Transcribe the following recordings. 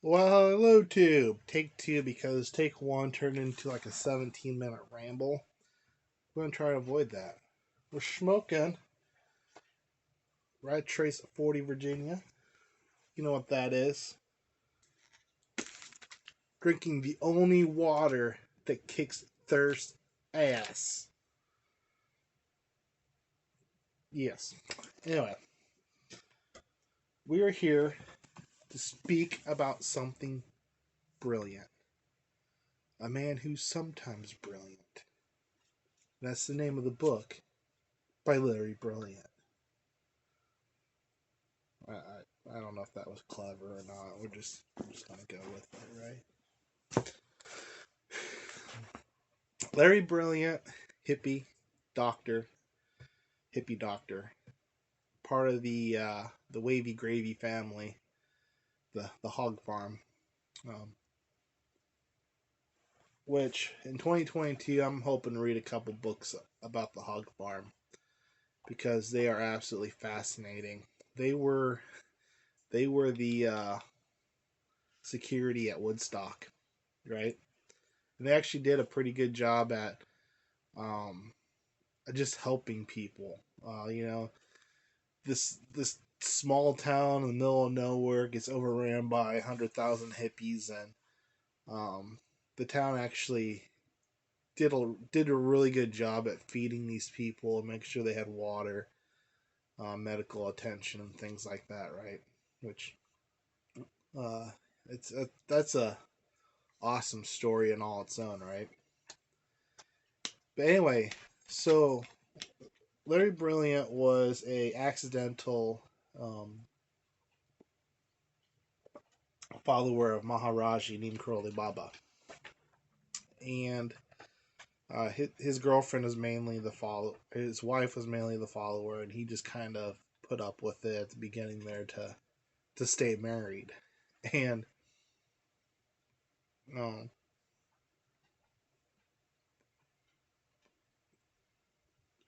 Well, hello, Tube. Take two because take one turned into like a 17-minute ramble. We're going to try to avoid that. We're smoking Red Trace 40 Virginia. You know what that is. Drinking the only water that kicks thirst ass. Yes. Anyway, we are here to speak about something brilliant. A man who's sometimes brilliant. That's the name of the book by Larry Brilliant. I don't know if that was clever or not. We're just gonna go with it, right? Larry Brilliant, hippie doctor, hippie doctor, part of the Wavy Gravy family, the hog farm, um, which in 2022 I'm hoping to read a couple books about the hog farm because they are absolutely fascinating. They were they were the security at Woodstock, right? And they actually did a pretty good job at um, just helping people. This small town in the middle of nowhere gets overran by 100,000 hippies, and um, the town actually did a really good job at feeding these people and make sure they had water, medical attention, and things like that. Right, which uh, that's a awesome story in all its own, right? But anyway, so Larry Brilliant was a accidental follower of Maharaji named Kuroli Baba, and his girlfriend is mainly the follow. His wife was mainly the follower, and he just kind of put up with it at the beginning there to stay married, and um,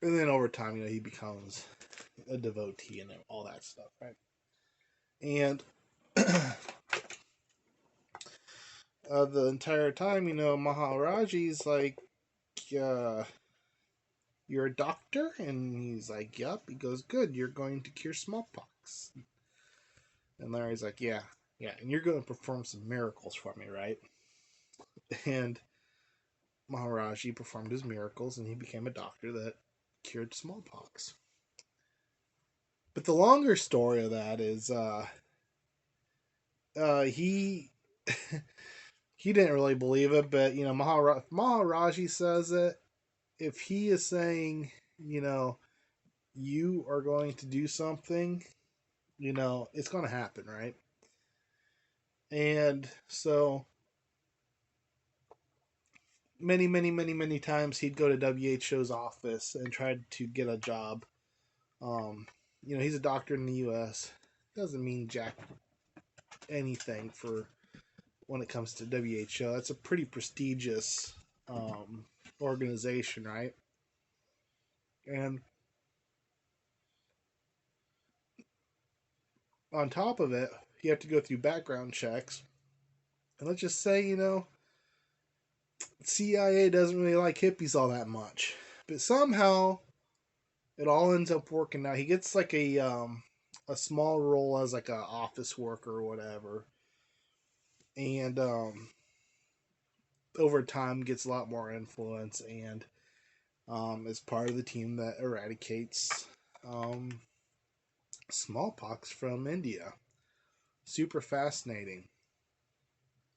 and then over time, he becomes a devotee and all that stuff, right? And the entire time, Maharaji's like, uh, "You're a doctor," and he's like, "Yep." He goes, "Good. You're going to cure smallpox." And Larry's like, "Yeah, yeah, and you're going to perform some miracles for me, right?" And Maharaji performed his miracles, and he became a doctor that cured smallpox. But the longer story of that is, he he didn't really believe it, but Maharaji says it. If he is saying, you know, you are going to do something, it's going to happen, right? And so many times he'd go to WHO's office and try to get a job. Um, he's a doctor in the U.S. Doesn't mean jack anything for when it comes to WHO. That's a pretty prestigious organization, right? And on top of it, you have to go through background checks. And let's just say, CIA doesn't really like hippies all that much, but somehow it all ends up working out. He gets like a small role as like a office worker or whatever, and over time gets a lot more influence and is part of the team that eradicates um, smallpox from India. Super fascinating.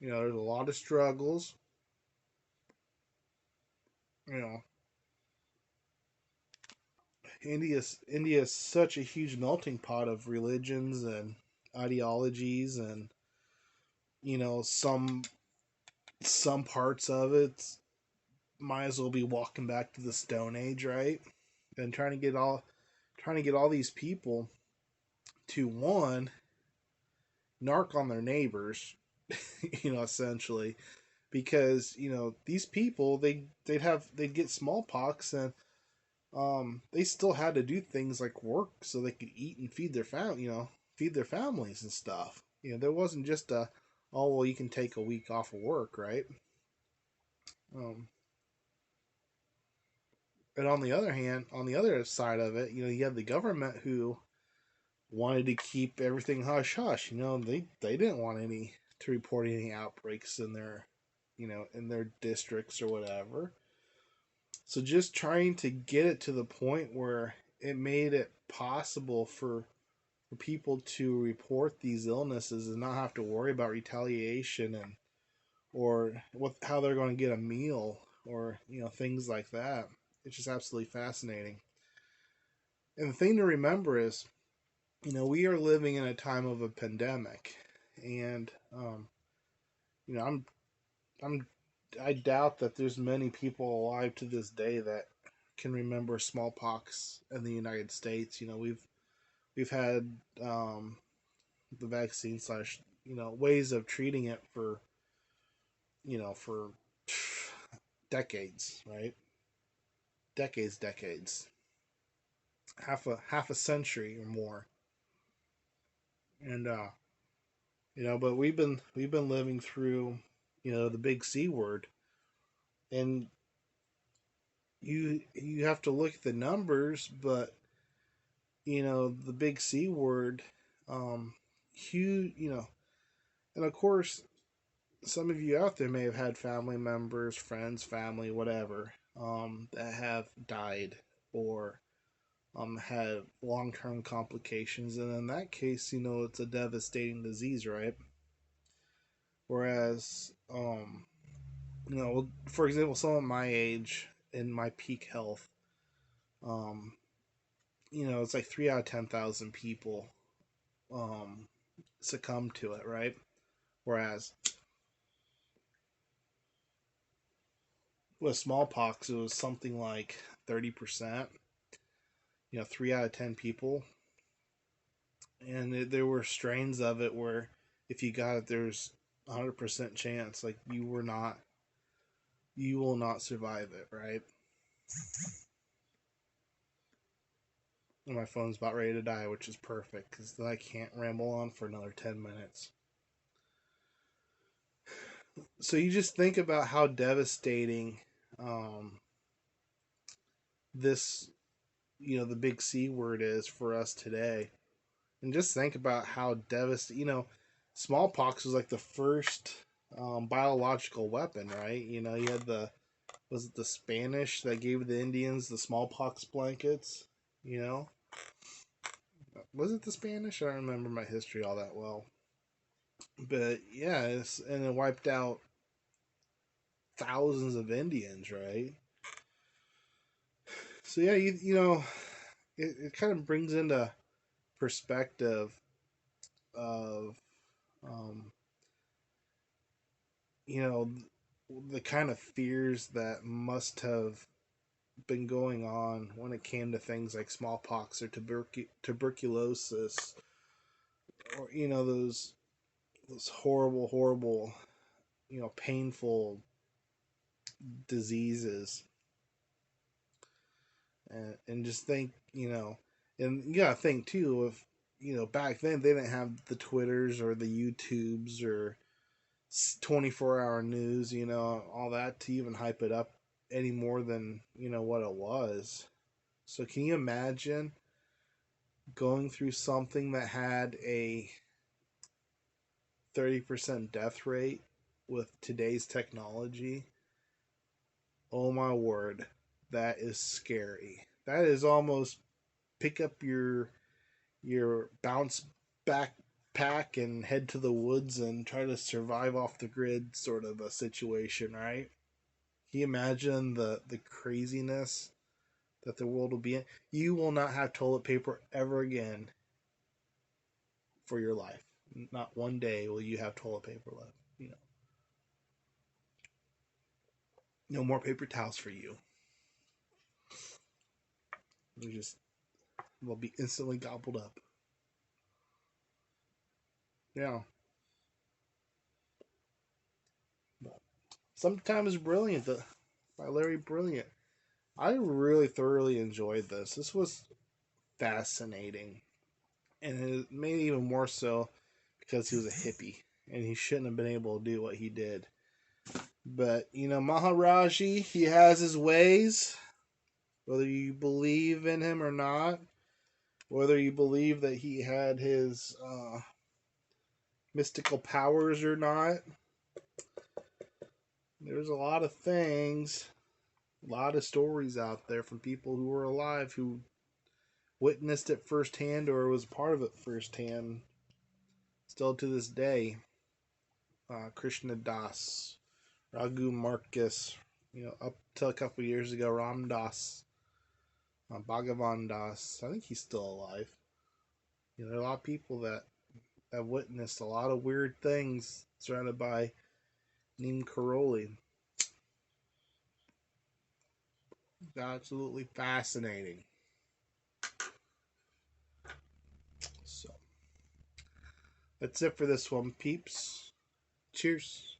There's a lot of struggles. You know, India's such a huge melting pot of religions and ideologies, and some parts of it might as well be walking back to the Stone Age, right? And trying to get all these people to one narc on their neighbors, essentially, because these people they'd get smallpox, and they still had to do things like work so they could eat and feed their families and stuff. There wasn't just oh well, you can take a week off of work, right? Um, and on the other hand, on the other side of it, you have the government who wanted to keep everything hush hush. They didn't want any to report any outbreaks in their in their districts or whatever. So just trying to get it to the point where it made it possible for people to report these illnesses and not have to worry about retaliation and or how they're going to get a meal or things like that. It's just absolutely fascinating. And the thing to remember is, we are living in a time of a pandemic, and you know, I'm I'm I doubt that there's many people alive to this day that can remember smallpox in the United States. We've had the vaccine slash ways of treating it for decades, right? Decades, half a century or more, and but we've been living through the big C word, and you have to look at the numbers, but the big C word, huge, and of course some of you out there may have had family members, friends, family, whatever, that have died or had long term complications, and in that case, it's a devastating disease, right? Whereas, for example, someone my age in my peak health, um, it's like 3 out of 10,000 people um, succumb to it, right? Whereas with smallpox, it was something like 30%. 3 out of 10 people, and there were strains of it where if you got it, there's 100% chance like you will not survive it, right? And my phone's about ready to die, which is perfect because then I can't ramble on for another 10 minutes. So you just think about how devastating um, this, the big C word is for us today. And just think about how devastating, smallpox was like the first biological weapon, right? You had was it the Spanish that gave the Indians the smallpox blankets? You know, was it the Spanish? I don't remember my history all that well. But yeah, and it wiped out thousands of Indians, right? So yeah, it kind of brings into perspective of um, you know the kind of fears that must have been going on when it came to things like smallpox or tuberculosis, or those horrible painful diseases. And just think, and you gotta think too, if back then they didn't have the Twitters or the YouTubes or 24-hour news, all that to even hype it up any more than what it was. So can you imagine going through something that had a 30% death rate with today's technology? Oh my word, that is scary. That is almost pick up your bounce backpack and head to the woods and try to survive off the grid sort of a situation, right? Can you imagine the craziness that the world will be in? You will not have toilet paper ever again for your life. Not one day will you have toilet paper left. No more paper towels for you. You just will be instantly gobbled up. Yeah. Sometimes Brilliant by Larry Brilliant. I really thoroughly enjoyed this. This was fascinating, and it made it even more so because he was a hippie. and he shouldn't have been able to do what he did. But, Maharaji, he has his ways, whether you believe in him or not, whether you believe that he had his mystical powers or not. There's a lot of things, a lot of stories out there from people who were alive who witnessed it firsthand or was part of it firsthand. Still to this day, Krishna Das, Raghu Marcus, up till a couple years ago, Ram Das, Bhagavan Das. I think he's still alive. There are a lot of people that have witnessed a lot of weird things surrounded by Neem Karoli. Absolutely fascinating. So, that's it for this one, peeps. Cheers.